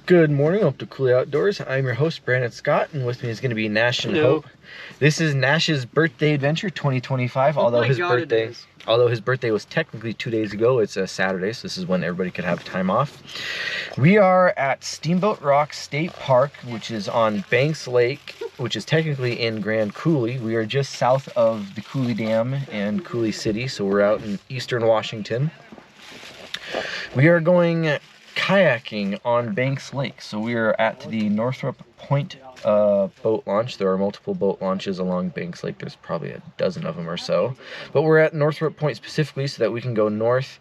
Good morning, up to Cooley Outdoors. I'm your host, Brandon Scott, and with me is going to be Nash and Hope. This is Nash's birthday adventure 2025. Although his birthday was technically 2 days ago, it's a Saturday, so this is when everybody could have time off. We are at Steamboat Rock State Park, which is on Banks Lake, which is technically in Grand Coulee. We are just south of the Coulee Dam and Coulee City, so we're out in eastern Washington. We are going kayaking on Banks Lake. So we are at the Northrup Point boat launch. There are multiple boat launches along Banks Lake. There's probably a dozen of them or so. But we're at Northrup Point specifically so that we can go north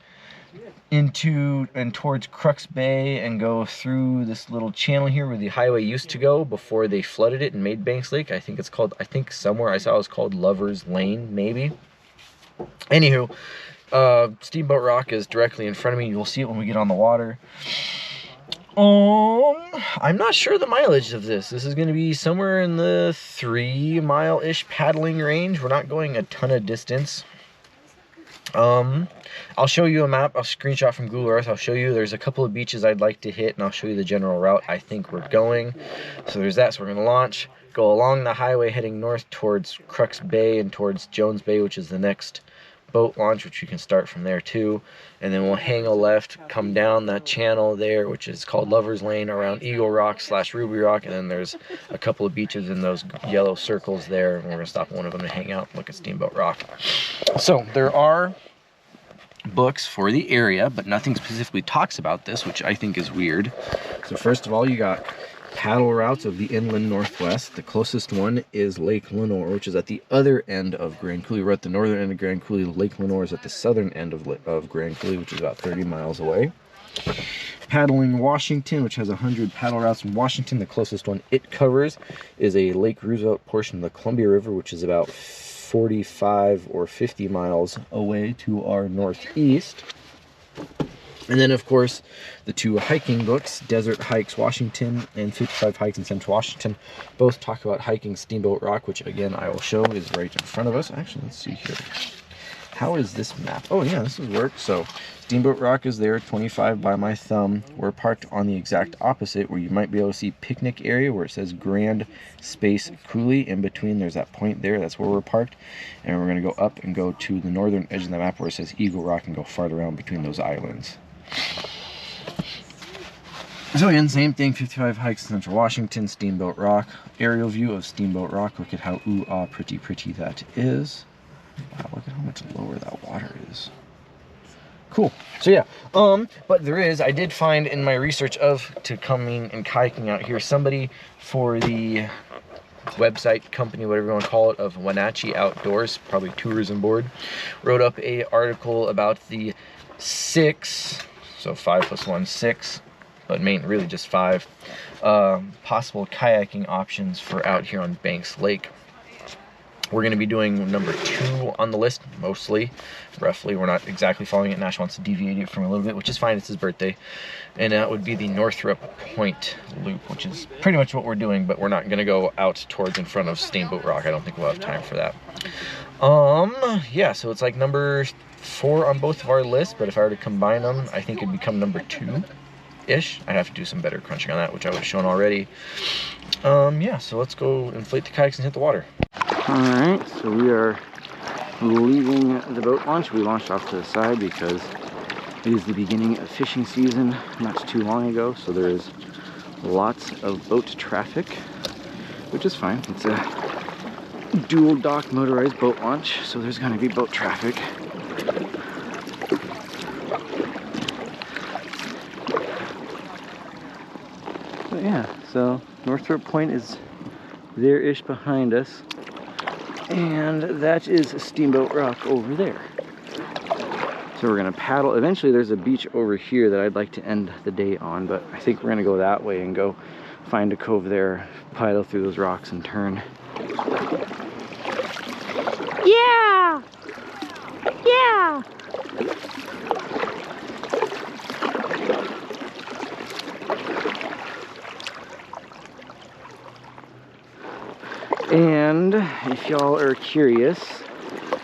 into and towards Crux Bay and go through this little channel here where the highway used to go before they flooded it and made Banks Lake. I think it's called, somewhere I saw it was called Lover's Lane, maybe. Anywho, Steamboat Rock is directly in front of me. You'll see it when we get on the water. I'm not sure the mileage of this. This is going to be somewhere in the 3-mile-ish paddling range. We're not going a ton of distance. I'll show you a map. I'll screenshot from Google Earth. I'll show you there's a couple of beaches I'd like to hit, and I'll show you the general route I think we're going. So there's that. So we're going to launch, go along the highway heading north towards Crux Bay and towards Jones Bay, which is the next boat launch, which you can start from there too, and then we'll hang a left, come down that channel there, which is called Lover's Lane, around Eagle Rock / Ruby Rock, and then there's a couple of beaches in those yellow circles there, and we're gonna stop at one of them to hang out and look at Steamboat Rock. So there are books for the area, but nothing specifically talks about this, which I think is weird. So first of all, you got paddle routes of the inland northwest. The closest one is Lake Lenore, which is at the other end of Grand Coulee. We're at the northern end of Grand Coulee. Lake Lenore is at the southern end of Grand Coulee, which is about 30 miles away. Paddling Washington, which has 100 paddle routes in Washington. The closest one it covers is a Lake Roosevelt portion of the Columbia River, which is about 45 or 50 miles away to our northeast. And then, of course, the two hiking books, Desert Hikes Washington and 55 Hikes in Central Washington, both talk about hiking Steamboat Rock, which, again, I will show is right in front of us. Actually, let's see here. How is this map? Oh, yeah, this would work. So, Steamboat Rock is there, 25 by my thumb. We're parked on the exact opposite, where you might be able to see picnic area, where it says Grand Space Coulee. In between, there's that point there. That's where we're parked. And we're going to go up and go to the northern edge of the map, where it says Eagle Rock, and go farther around between those islands. So again, same thing, 55 Hikes in Central Washington, Steamboat Rock. Aerial view of Steamboat Rock. Look at how ooh-ah pretty that is. Wow, look at how much lower that water is. Cool. So yeah, but I did find in my research to coming and kayaking out here, somebody for the website, company, whatever you want to call it, of Wenatchee Outdoors, probably tourism board, wrote up a article about the 6, so 5 plus 1, 6, but really just 5 possible kayaking options for out here on Banks Lake. We're going to be doing number 2 on the list, mostly, roughly. We're not exactly following it. Nash wants to deviate it from a little bit, which is fine. It's his birthday. And that would be the Northrup Point loop, which is pretty much what we're doing, but we're not going to go out towards in front of Steamboat Rock. I don't think we'll have time for that. Yeah, so it's like number 4 on both of our lists, but if I were to combine them, I think it'd become number 2-ish. I'd have to do some better crunching on that, which I would have shown already. Yeah, so let's go inflate the kayaks and hit the water. Alright, so we are leaving the boat launch. We launched off to the side because it is the beginning of fishing season not too long ago, so there is lots of boat traffic, which is fine. It's a dual dock motorized boat launch, so there's going to be boat traffic. But yeah, so Northrup Point is there-ish behind us, and that is Steamboat Rock over there. So we're gonna paddle. Eventually there's a beach over here that I'd like to end the day on, but I think we're gonna go that way and go find a cove there, paddle through those rocks and turn. Yeah! Yeah! And if y'all are curious,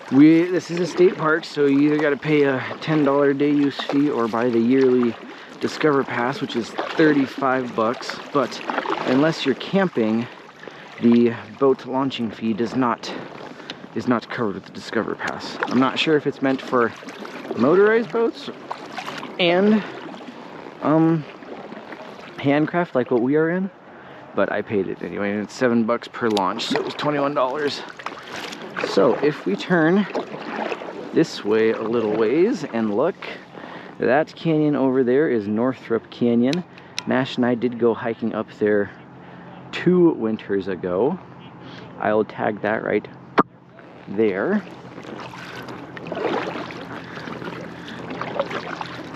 this is a state park, so you either got to pay a $10 day use fee or buy the yearly Discover Pass, which is 35 bucks, but unless you're camping, the boat launching fee is not covered with the Discover Pass. I'm not sure if it's meant for motorized boats and handcraft like what we are in, but I paid it anyway, and it's 7 bucks per launch, so it was $21. So if we turn this way a little ways and look, that canyon over there is Northrup Canyon. Nash and I did go hiking up there 2 winters ago. I'll tag that right there.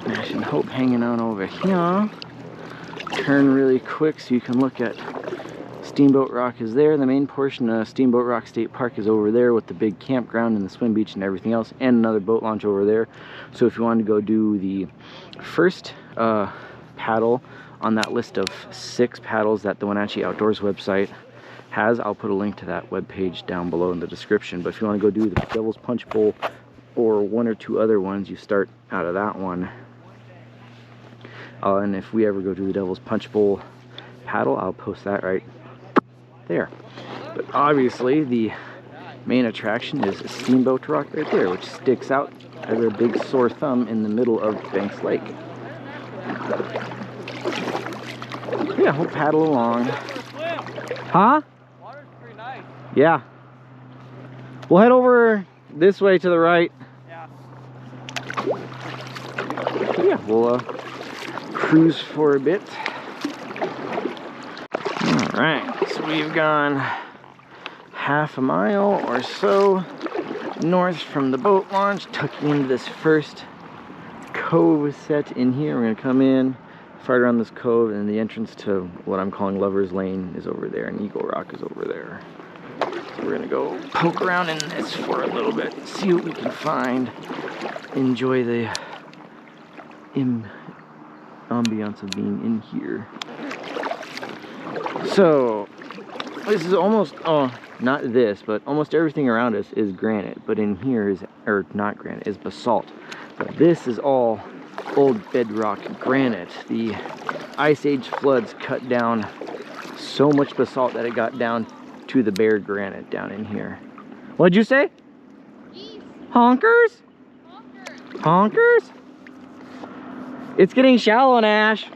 Nash and Hope hanging out over here. Turn really quick so you can look at Steamboat Rock is there. The main portion of Steamboat Rock State Park is over there with the big campground and the swim beach and everything else, and another boat launch over there. So if you want to go do the first paddle on that list of 6 paddles that the Wenatchee Outdoors website has, I'll put a link to that webpage down below in the description. But if you want to go do the Devil's Punch Bowl or 1 or 2 other ones, you start out of that one. And if we ever go to the Devil's Punch Bowl paddle, I'll post that right there. But obviously the main attraction is Steamboat Rock right there, which sticks out as a big sore thumb in the middle of Banks Lake. Yeah, we'll paddle along. Huh? Water's pretty nice. Yeah. We'll head over this way to the right. Yeah. Yeah, we'll cruise for a bit. Alright, so we've gone half a mile or so north from the boat launch, tucking into this first cove set in here. We're going to come in, fart around this cove, and the entrance to what I'm calling Lover's Lane is over there, and Eagle Rock is over there. So we're going to go poke around in this for a little bit, see what we can find, enjoy the ambiance of being in here. So this is almost, oh, not this, but almost everything around us is granite, but in here is, or not granite, is basalt. But this is all old bedrock granite. The Ice Age floods cut down so much basalt that it got down to the bare granite down in here. What'd you say? Geese. Honkers? Honkers. Honkers? It's getting shallow, Nash.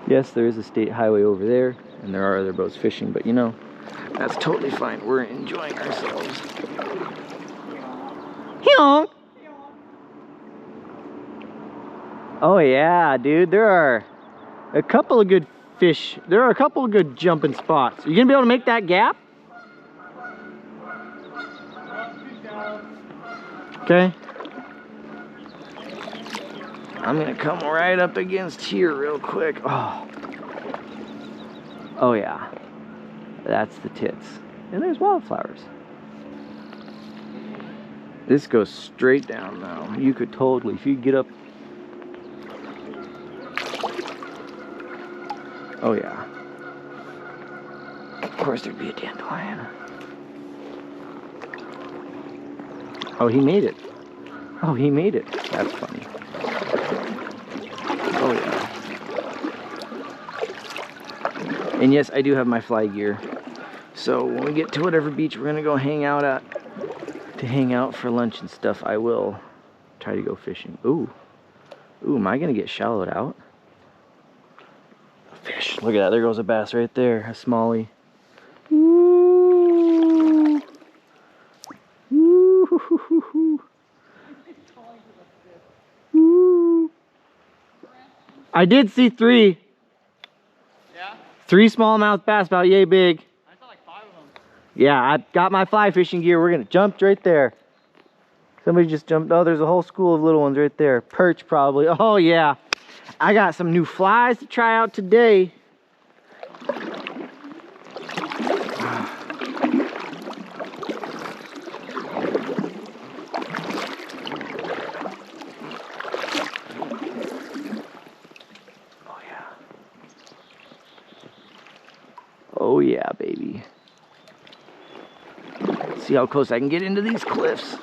Yes, there is a state highway over there, and there are other boats fishing, but you know, that's totally fine. We're enjoying ourselves. Honk! Oh yeah, dude, there are a couple of good fish. There are a couple of good jumping spots. Are you gonna be able to make that gap? Okay. I'm gonna come right up against here real quick. Oh. Oh yeah. That's the tits. And there's wildflowers. This goes straight down now. You could totally, if you get up. Oh yeah. Of course there'd be a dandelion. Oh, he made it. Oh, he made it. That's funny. Oh yeah. And yes, I do have my fly gear. So when we get to whatever beach we're gonna go hang out at, to hang out for lunch and stuff, I will try to go fishing. Ooh. Ooh, am I gonna get shallowed out? A fish. Look at that. There goes a bass right there. A smallie. Ooh. Ooh. Ooh. I did see 3. Yeah? 3 smallmouth bass, about yay big. I saw like 5 of them. Yeah, I got my fly fishing gear. We're gonna jump right there. Somebody just jumped. Oh, there's a whole school of little ones right there. Perch probably. Oh yeah. I got some new flies to try out today. Oh yeah, baby. See how close I can get into these cliffs.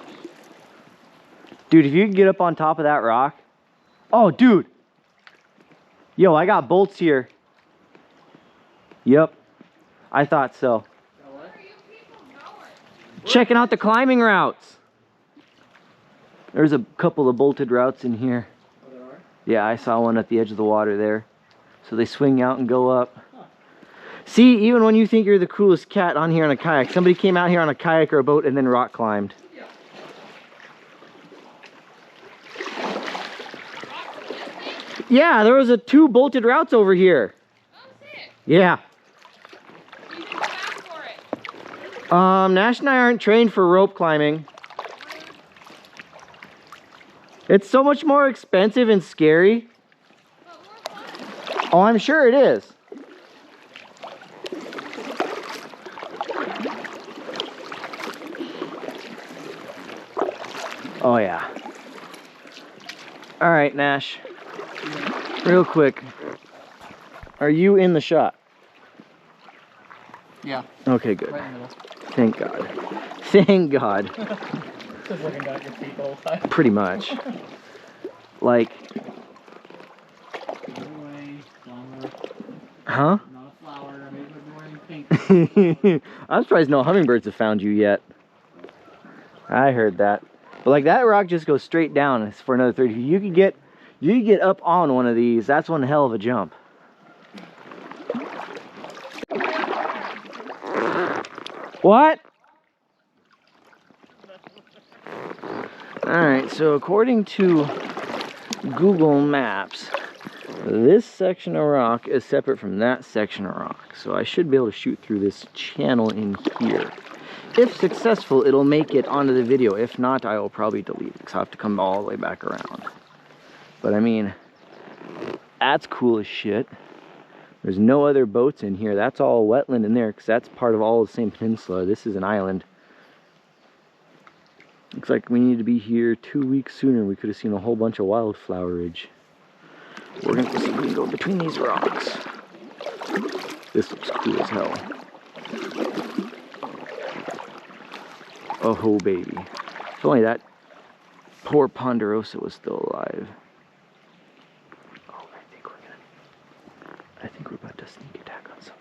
Dude, if you can get up on top of that rock. Oh, dude. Yo, I got bolts here. Yep. I thought so. Where are you people going? Checking out the climbing routes. There's a couple of bolted routes in here. Oh, there are? Yeah, I saw one at the edge of the water there. So they swing out and go up. Huh. See, even when you think you're the coolest cat on here on a kayak, somebody came out here on a kayak or a boat and then rock climbed. Yeah. Yeah, there was two bolted routes over here. Oh, sick. Yeah. You didn't come back for it. Nash and I aren't trained for rope climbing. It's so much more expensive and scary. But more fun. Oh, I'm sure it is. Oh yeah. All right, Nash. Real quick. Are you in the shot? Yeah. Okay, good. Right in the middle. Thank God. Thank God. Just looking down at your feet the whole time. Pretty much. Like. Huh? Not a flower. I made it wearing pink. I'm surprised no hummingbirds have found you yet. I heard that. But like that rock just goes straight down. It's for another 30. You could get up on one of these. That's one hell of a jump. What? Alright, so according to Google Maps, this section of rock is separate from that section of rock. So I should be able to shoot through this channel in here. If successful, it'll make it onto the video. If not, I will probably delete it because I'll have to come all the way back around. But I mean, that's cool as shit. There's no other boats in here. That's all wetland in there because that's part of all the same peninsula. This is an island. Looks like we need to be here 2 weeks sooner. We could have seen a whole bunch of wildflowerage. We're gonna see if we can go between these rocks. This looks cool as hell. Oh baby. If only that poor Ponderosa was still alive. Oh, I think we're about to sneak attack on some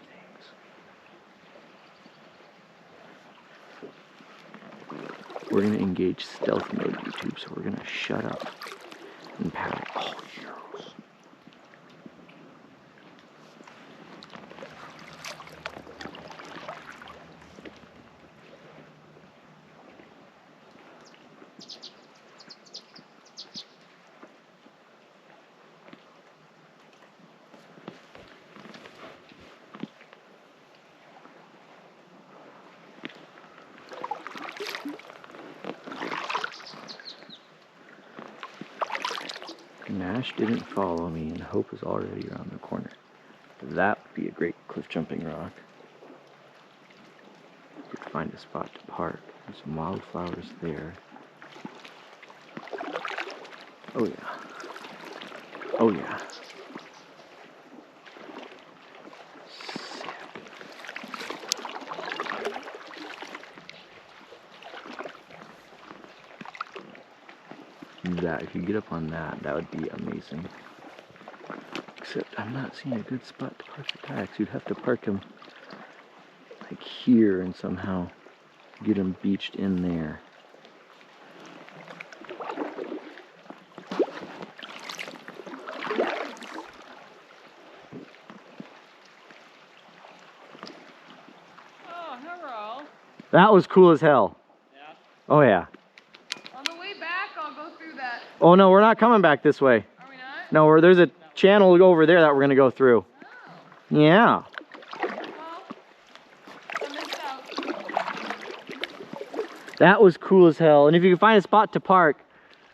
things. We're gonna engage stealth mode YouTube, so we're gonna shut up and paddle. Oh, heroes. Nash didn't follow me, and Hope is already around the corner. That would be a great cliff jumping rock. We could find a spot to park. There's some wildflowers there. Oh yeah. Oh yeah. That if you get up on that, that would be amazing. Except I'm not seeing a good spot to park the kayaks. You'd have to park them like here and somehow get them beached in there. Oh, hello. That was cool as hell. Yeah. Oh yeah. On the way back, I'll go through that. Oh no, we're not coming back this way. Are we not? No, there's a channel over there that we're gonna go through. Oh. Yeah. Well, I missed out. That was cool as hell. And if you can find a spot to park,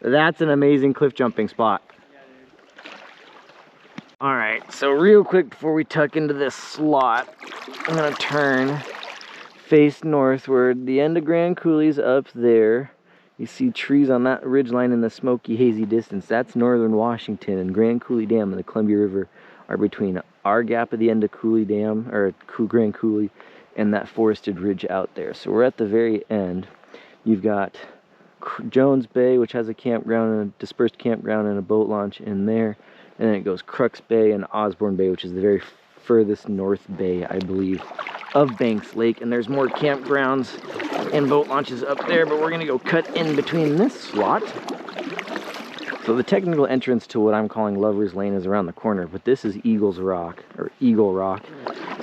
that's an amazing cliff jumping spot. Yeah, dude. All right, so real quick before we tuck into this slot, I'm gonna turn, face northward. The end of Grand Coulee's up there. You see trees on that ridgeline in the smoky, hazy distance. That's northern Washington, and Grand Coulee Dam and the Columbia River are between our gap at the end of Coulee Dam, or Grand Coulee, and that forested ridge out there. So we're at the very end. You've got Jones Bay, which has a campground and a dispersed campground and a boat launch in there. And then it goes Crux Bay and Osborne Bay, which is the very furthest north bay, I believe, of Banks Lake. And there's more campgrounds and boat launches up there, but we're gonna go cut in between this slot. So the technical entrance to what I'm calling Lover's Lane is around the corner, but this is Eagle's Rock, or Eagle Rock.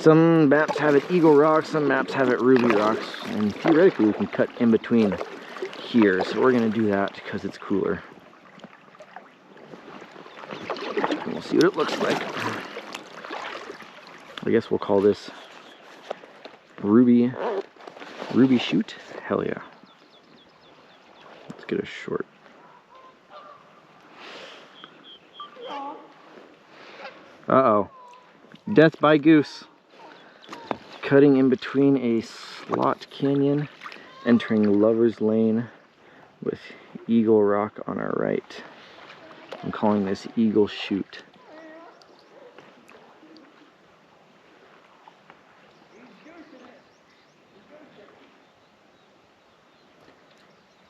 Some maps have it Eagle Rock, some maps have it Ruby Rocks, and theoretically we can cut in between here. So we're gonna do that because it's cooler. And we'll see what it looks like. I guess we'll call this Ruby Shoot. Hell yeah. Let's get a short. Uh-oh. Death by goose. Cutting in between a slot canyon, entering Lover's Lane with Eagle Rock on our right. I'm calling this Eagle Shoot.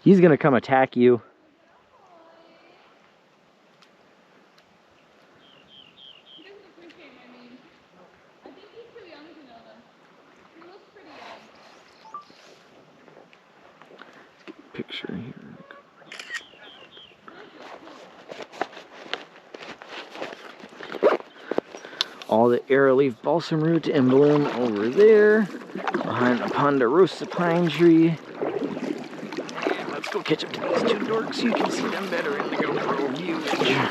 He's gonna come attack you. He doesn't appreciate my memes. I think he's too young to know them. He looks pretty young. Picture here. All the arrowleaf balsam root and bloom over there, behind the ponderosa pine tree. And let's go catch up to these two dorks so you can see them better in the GoPro view. Yeah.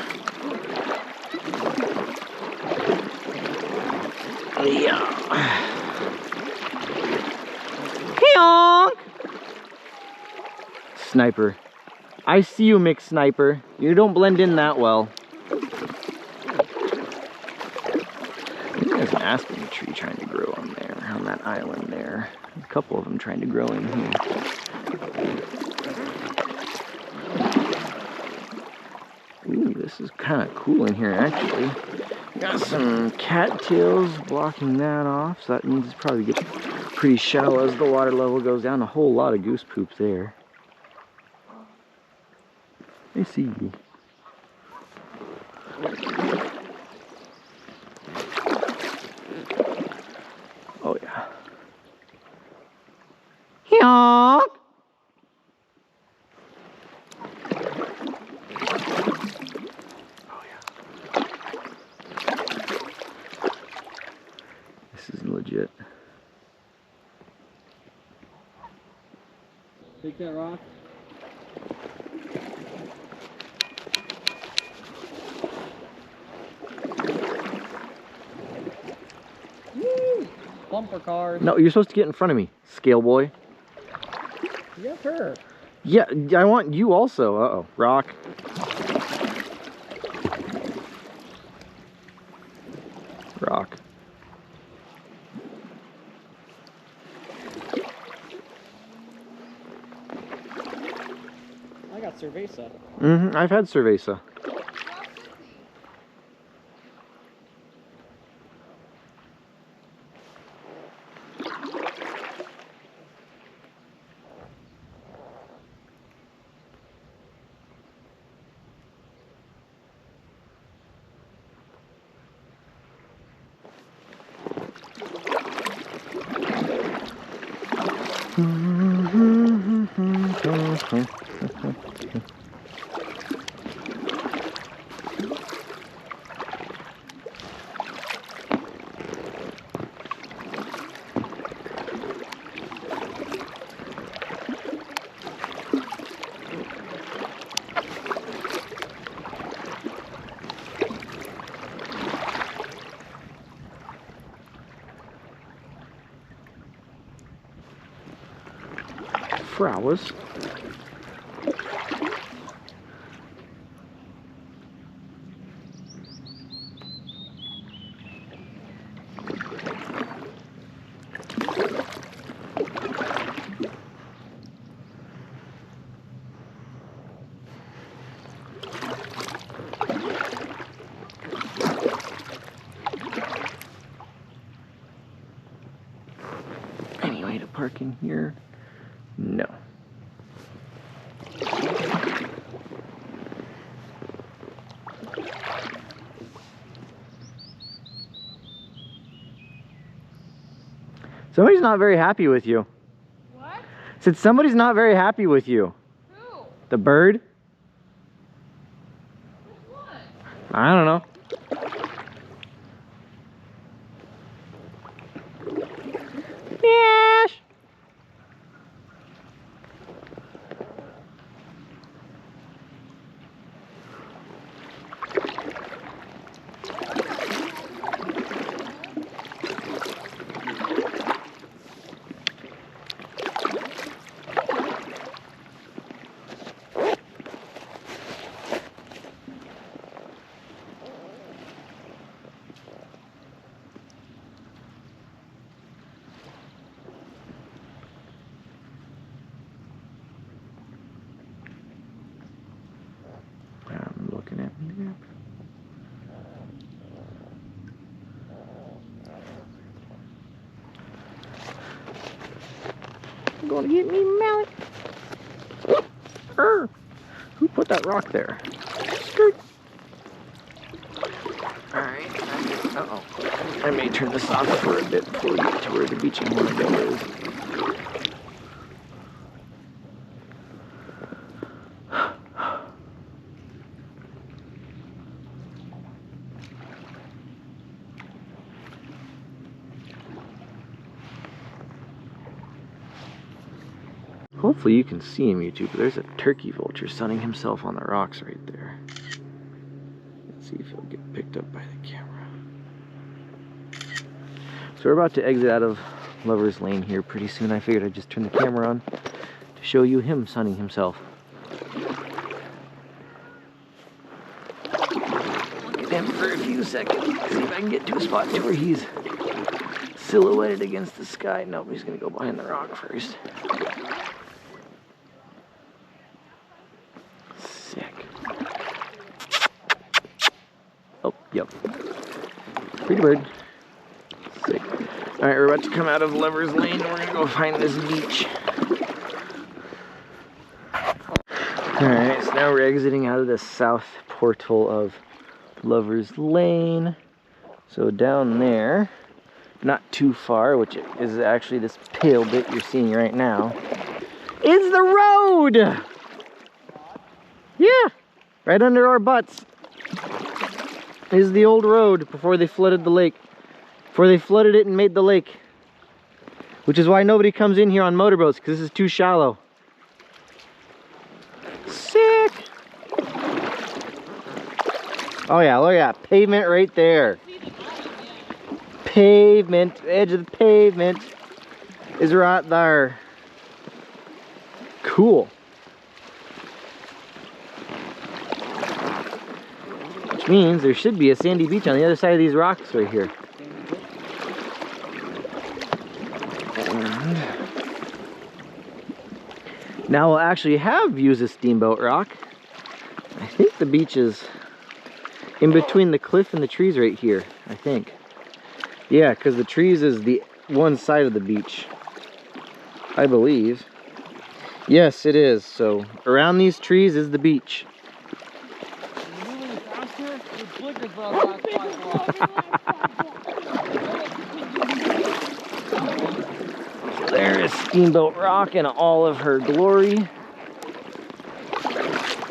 Hey-onk! Sniper. I see you, Mick Sniper. You don't blend in that well. There's an aspen tree trying to grow on there, on that island there. A couple of them trying to grow in here. Ooh, this is kind of cool in here, actually. Got some cattails blocking that off, so that means it's probably gets pretty shallow as the water level goes down. A whole lot of goose poop there. I see you. Oh yeah. Honk! Oh yeah. This is legit. Take that rock. Woo! Bumper cars. No, you're supposed to get in front of me, scale boy. Yes, sir. Yeah, I want you also. Uh-oh, rock. Rock. I got cerveza. Mm-hmm, I've had cerveza. Flowers. park in here? No. Somebody's not very happy with you. What? Said somebody's not very happy with you. Who? The bird? Which one? I don't know. Nash! I'm looking at me now. I'm gonna get me mallet. Who put that rock there? Skirt. Alright. Uh-oh. I may turn this off for a bit before we get to where the beach I want to go is. Hopefully you can see him, YouTube. There's a turkey vulture sunning himself on the rocks right there. Let's see if he'll get picked up by the camera. So we're about to exit out of Lover's Lane here pretty soon. I figured I'd just turn the camera on to show you him sunning himself. Look at him for a few seconds. See if I can get to a spot to where he's silhouetted against the sky. Nope, he's gonna go behind the rock first. Oh, yep. Pretty bird. Sick. Alright, we're about to come out of Lover's Lane and we're gonna go find this beach. Alright, so now we're exiting out of the south portal of Lover's Lane. So down there, not too far, which is actually this pale bit you're seeing right now, is the road! Yeah, right under our butts is the old road before they flooded the lake. Before they flooded it and made the lake. Which is why nobody comes in here on motorboats, because this is too shallow. Sick! Oh yeah, look at that. Pavement right there. Pavement, edge of the pavement is right there. Cool. Which means there should be a sandy beach on the other side of these rocks right here. And now we'll actually have views of Steamboat Rock. I think the beach is in between the cliff and the trees right here, I think. Yeah, because the trees is the one side of the beach, I believe. Yes, it is. So around these trees is the beach. There is Steamboat Rock in all of her glory.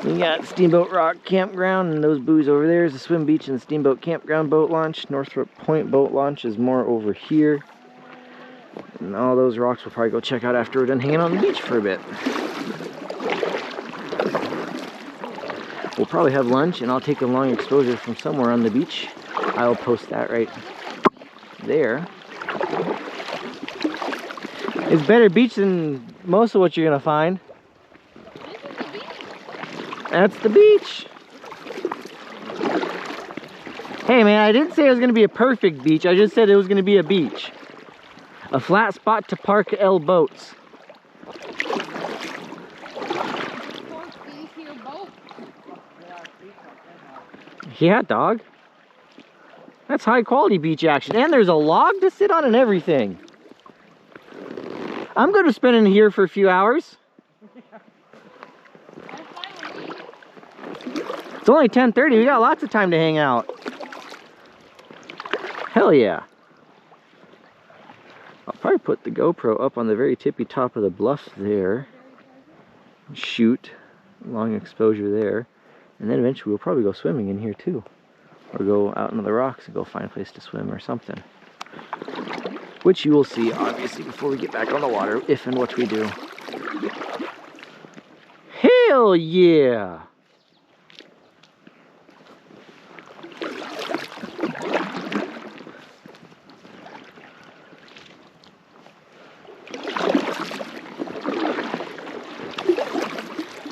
We got Steamboat Rock Campground, and those buoys over there is the swim beach and the Steamboat Campground boat launch. Northrup Point boat launch is more over here. And all those rocks we'll probably go check out after we're done hanging on the beach for a bit. We'll probably have lunch, and I'll take a long exposure from somewhere on the beach. I'll post that right there. It's better beach than most of what you're gonna find. That's the beach. Hey man, I didn't say it was gonna be a perfect beach. I just said it was gonna be a beach. A flat spot to park L boats. Yeah, dog. That's high quality beach action. And there's a log to sit on and everything. I'm good with spending here for a few hours. I'm fine with me. It's only 10:30. We got lots of time to hang out. Hell yeah. I'll probably put the GoPro up on the very tippy top of the bluff there. Shoot. Long exposure there. And then eventually we'll probably go swimming in here too. Or go out into the rocks and go find a place to swim or something. Which you will see, obviously, before we get back on the water, if and what we do. Hell yeah!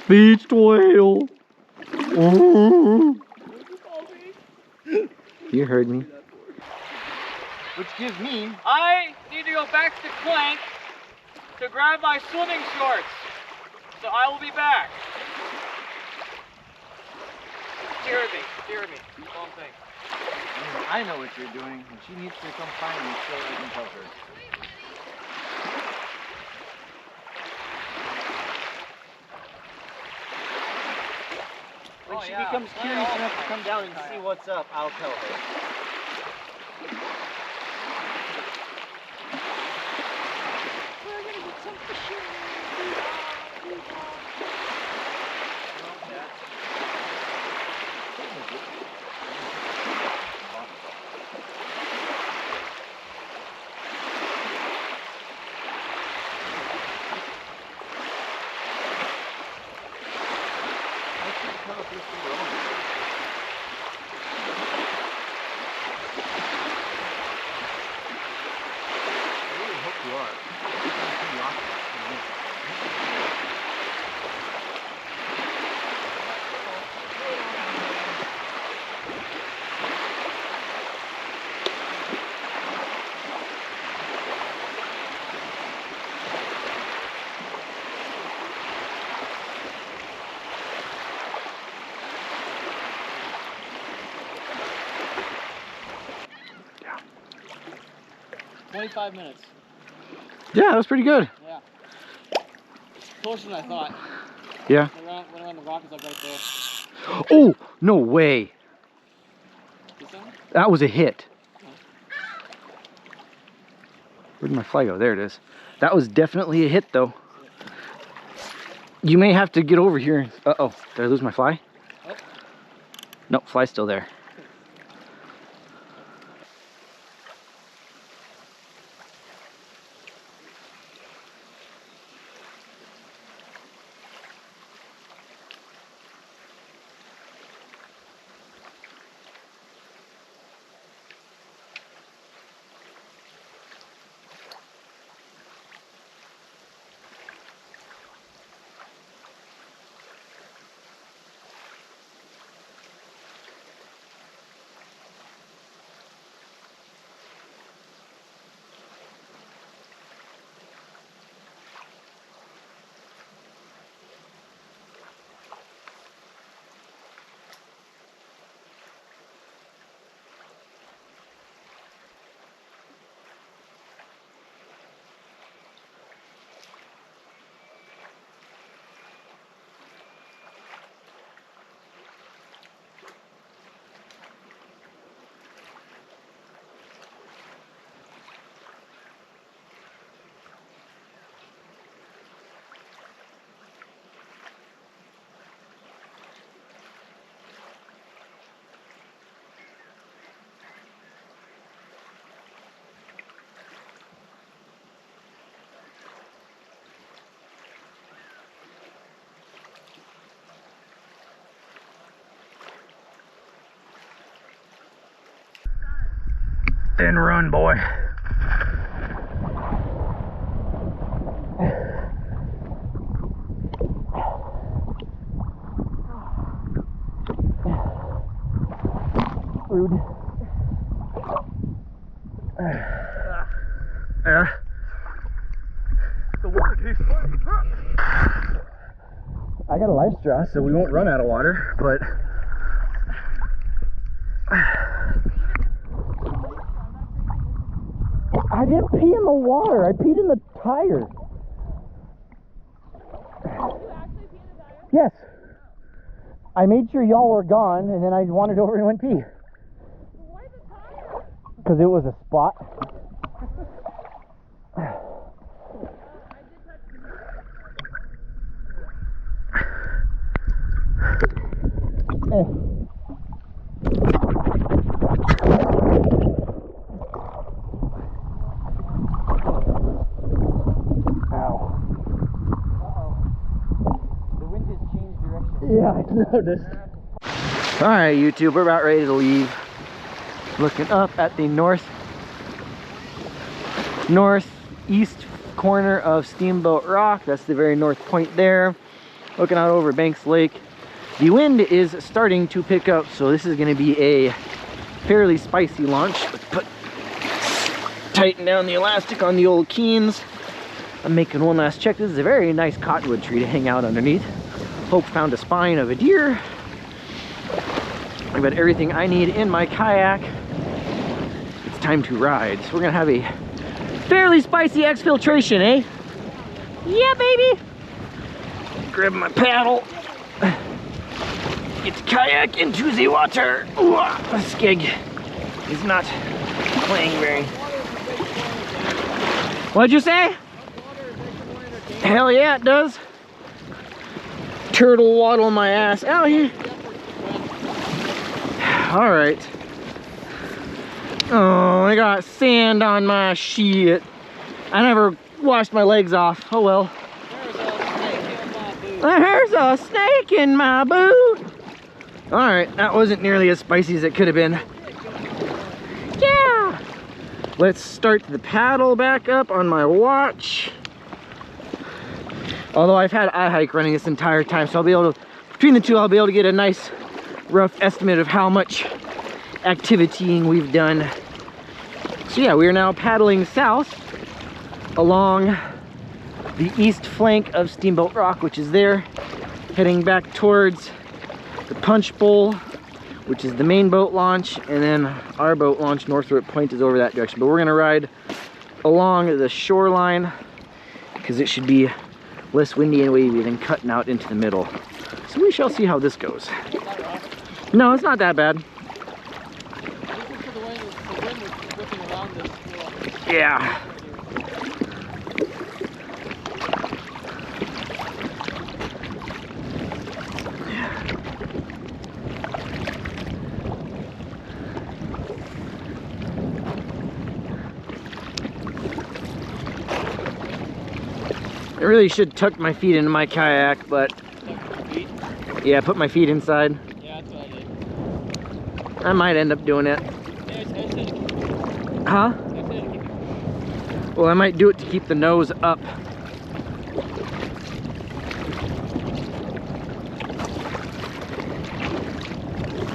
Beached whale! You heard me. Which gives me... I need to go back to the plank to grab my swimming shorts. So I will be back. She heard me. She heard me. That's all I'm saying. I know what you're doing, and she needs to come find me so I can tell her. When she becomes curious enough to come down and see what's up, I'll tell her. We're gonna get some fishing. Yeah. 25 minutes. Yeah, that was pretty good. Yeah. Closer than I thought. Yeah. Went around the rock is like right there. Oh, no way. This one? That was a hit. Where'd my fly go? There it is. That was definitely a hit, though. You may have to get over here. Uh-oh. Did I lose my fly? Oh. Nope, fly's still there. Then run, boy. Rude. The water tastes funny. I got a life straw, so we won't run out of water, but I didn't pee in the water. I peed in the tire. Yes. I made sure y'all were gone, and then I wandered over and went pee. Why the tire? Because it was a spot. Yeah, I noticed. Alright, YouTube, we're about ready to leave. Looking up at the northeast corner of Steamboat Rock. That's the very north point there. Looking out over Banks Lake. The wind is starting to pick up, so this is going to be a fairly spicy launch. Let's tighten down the elastic on the old Keens. I'm making one last check. This is a very nice cottonwood tree to hang out underneath. Hope found a spine of a deer. I've got everything I need in my kayak. It's time to ride. So we're gonna have a fairly spicy exfiltration, eh? Yeah, baby. Grab my paddle. Get the kayak into the water. Ooh, this gig is not playing very. What'd you say? Hell yeah, it does. Turtle waddle my ass out here. All right. Oh, I got sand on my shit. I never washed my legs off. Oh well. There's a snake in my boot. All right, that wasn't nearly as spicy as it could have been. Yeah. Let's start the paddle back up on my watch. Although I've had iHike running this entire time, so I'll be able to, between the two, I'll be able to get a nice rough estimate of how much activitying we've done. So yeah, we are now paddling south along the east flank of Steamboat Rock, which is there, heading back towards the Punch Bowl, which is the main boat launch, and then our boat launch, Northrup Point, is over that direction. But we're gonna ride along the shoreline because it should be less windy and wavy than cutting out into the middle. So we shall see how this goes. No, it's not that bad. Yeah. I really should tuck my feet into my kayak, but yeah, put my feet inside. Yeah, that's what I did. I might end up doing it. Huh? Well, I might do it to keep the nose up.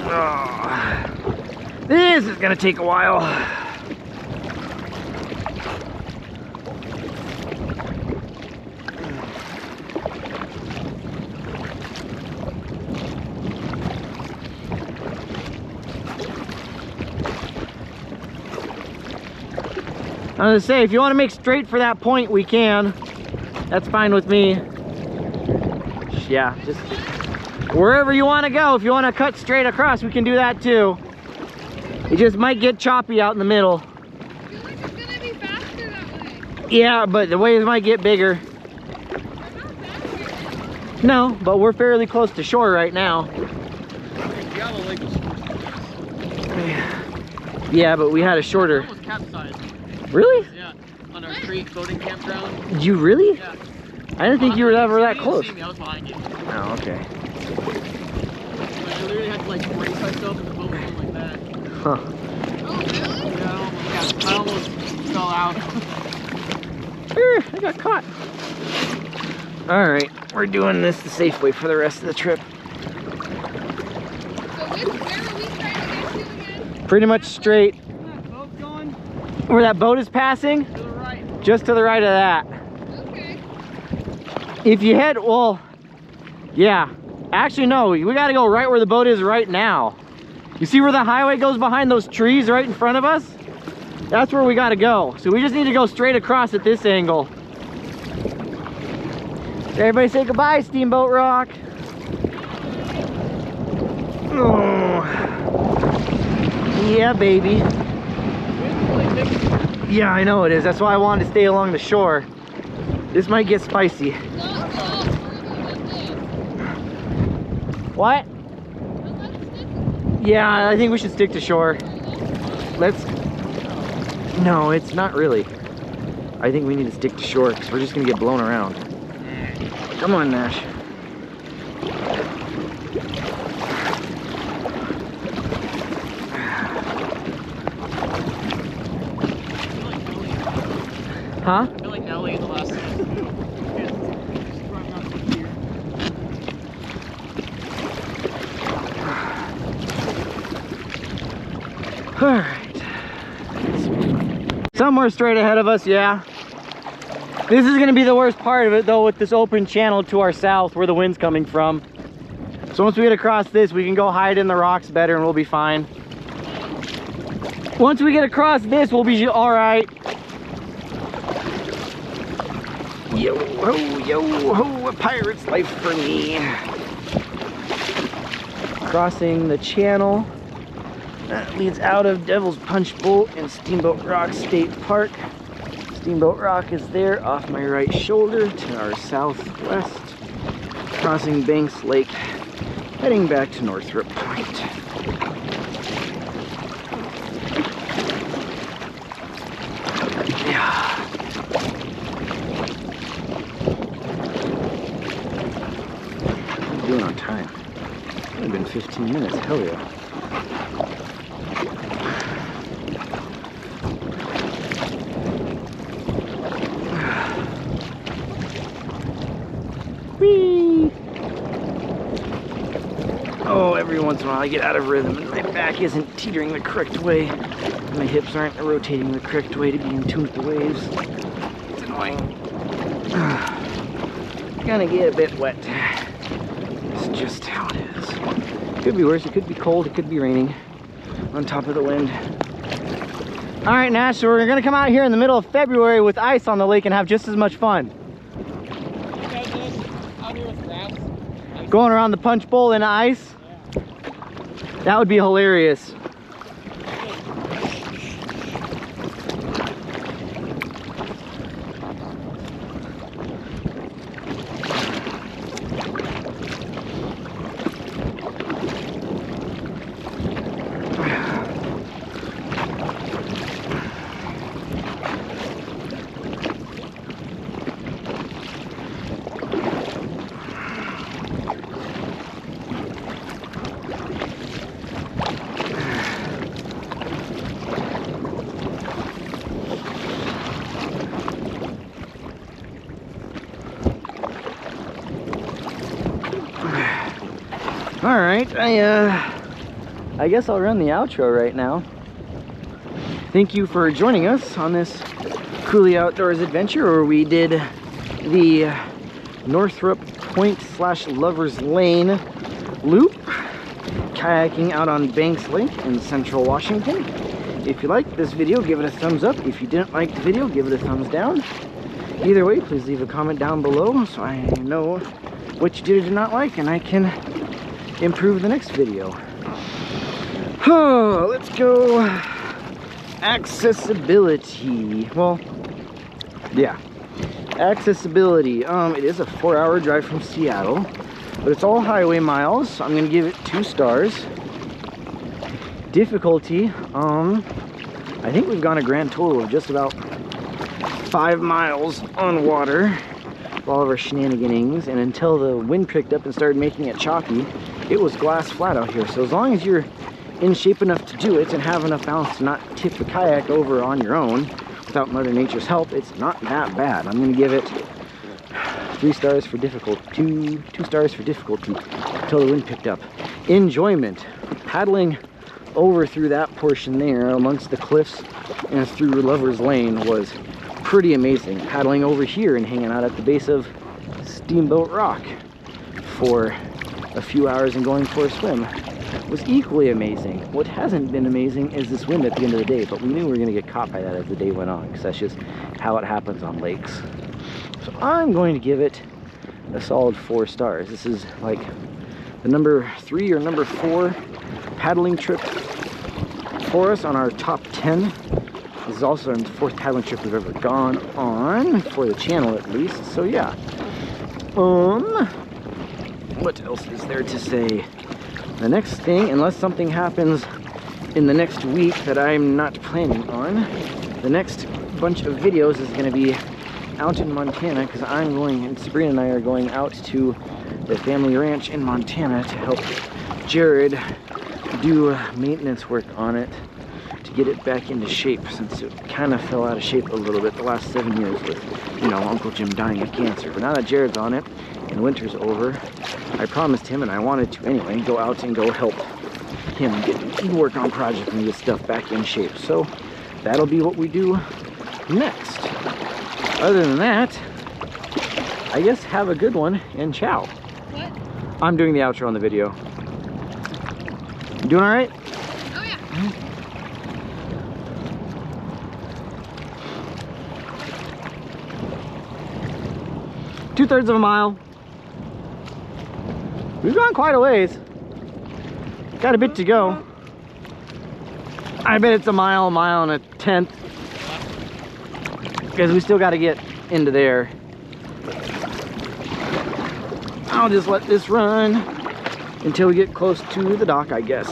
Oh, this is gonna take a while. I was gonna say, if you want to make straight for that point, we can. That's fine with me. Yeah, just wherever you want to go. If you want to cut straight across, we can do that too. It just might get choppy out in the middle. I feel like it's gonna be faster that way. Yeah, but the waves might get bigger. They're not that way. No, but we're fairly close to shore right now. Yeah, but we had a shorter. Almost capsized. Really? Yeah, on our creek boating campground. Did you really? Yeah. I didn't think you were ever that close. You didn't see me, I was behind you. Oh, okay. Like, I literally had to like brace myself and the boat was going like that. Huh. Oh, really? Yeah, I almost fell out. I got caught. All right, we're doing this the safe way for the rest of the trip. So where are we trying to get to again? Pretty much straight. Where's that boat going? Where that boat is passing? To the right. Just to the right of that. Okay. If you head, well, yeah. Actually, no, we gotta go right where the boat is right now. You see where the highway goes behind those trees right in front of us? That's where we gotta go. So we just need to go straight across at this angle. Everybody say goodbye, Steamboat Rock. Oh. Yeah, baby. Yeah, I know it is. That's why I wanted to stay along the shore. This might get spicy. What? Yeah, I think we should stick to shore. Let's... No, it's not really. I think we need to stick to shore because we're just going to get blown around. Come on, Nash. Huh? I feel like Ellie in the last Alright. Somewhere straight ahead of us, yeah. This is going to be the worst part of it, though, with this open channel to our south where the wind's coming from. So once we get across this, we can go hide in the rocks better and we'll be fine. Once we get across this, we'll be alright. Yo ho, yo ho, a pirate's life for me. Crossing the channel that leads out of Devil's Punch Bowl and Steamboat Rock State Park. Steamboat Rock is there off my right shoulder to our southwest. Crossing Banks Lake, heading back to Northrup Point. Yeah. Doing on time. It's only been 15 minutes, hell yeah. Whee! Oh, every once in a while I get out of rhythm and my back isn't teetering the correct way. My hips aren't rotating the correct way to be in tune with the waves. It's annoying. Gonna get a bit wet. It's just how it is. Could be worse, it could be cold, it could be raining on top of the wind. All right, Nash, so we're gonna come out here in the middle of February with ice on the lake and have just as much fun. Going around the punch bowl in ice? Yeah. That would be hilarious. All right, I guess I'll run the outro right now. Thank you for joining us on this Cooley Outdoors adventure where we did the Northrup Point / Lover's Lane loop, kayaking out on Banks Lake in central Washington. If you liked this video, give it a thumbs up. If you didn't like the video, give it a thumbs down. Either way, please leave a comment down below so I know what you did or did not like and I can improve the next video. Oh, let's go. Accessibility. Well, yeah. Accessibility. It is a 4-hour drive from Seattle, but it's all highway miles, so I'm gonna give it 2 stars. Difficulty, I think we've gone a grand total of just about 5 miles on water for all of our shenanigans, and until the wind picked up and started making it choppy, it was glass flat out here. So as long as you're in shape enough to do it and have enough balance to not tip the kayak over on your own without Mother Nature's help, it's not that bad. I'm gonna give it 3 stars for difficulty, 2 stars for difficulty until the wind picked up. Enjoyment, paddling over through that portion there amongst the cliffs and through Lover's Lane was pretty amazing. Paddling over here and hanging out at the base of Steamboat Rock for a few hours and going for a swim was equally amazing. What hasn't been amazing is this wind at the end of the day, but we knew we were going to get caught by that as the day went on because that's just how it happens on lakes. So I'm going to give it a solid 4 stars. This is like the number 3 or number 4 paddling trip for us on our top 10. This is also our 4th paddling trip we've ever gone on, for the channel at least, so yeah. What else is there to say? The next thing, unless something happens in the next week that I'm not planning on, the next bunch of videos is going to be out in Montana, because and Sabrina and I are going out to the family ranch in Montana to help Jared do maintenance work on it to get it back into shape, since it kind of fell out of shape a little bit the last 7 years with, you know, Uncle Jim dying of cancer. But now that Jared's on it and winter's over, I promised him, and I wanted to anyway, go out and go help him work on projects and get stuff back in shape. So that'll be what we do next. Other than that, I guess have a good one and ciao. What? I'm doing the outro on the video. You doing all right? Oh yeah. 2/3 of a mile. We've gone quite a ways. Got a bit to go. I bet it's a mile and a tenth, because we still got to get into there. I'll just let this run until we get close to the dock, I guess.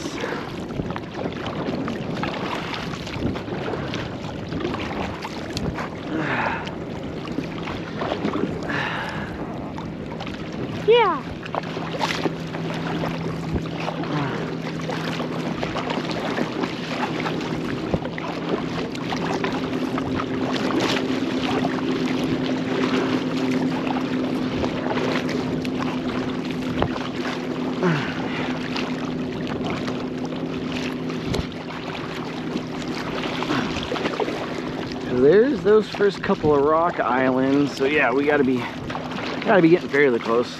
Yeah. There's those first couple of rock islands, so yeah, we gotta be getting fairly close.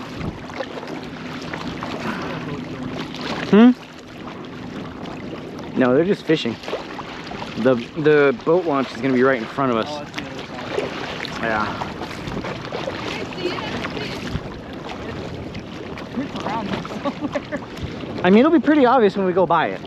No, they're just fishing. The boat launch is gonna be right in front of us. Yeah. I mean, it'll be pretty obvious when we go by it.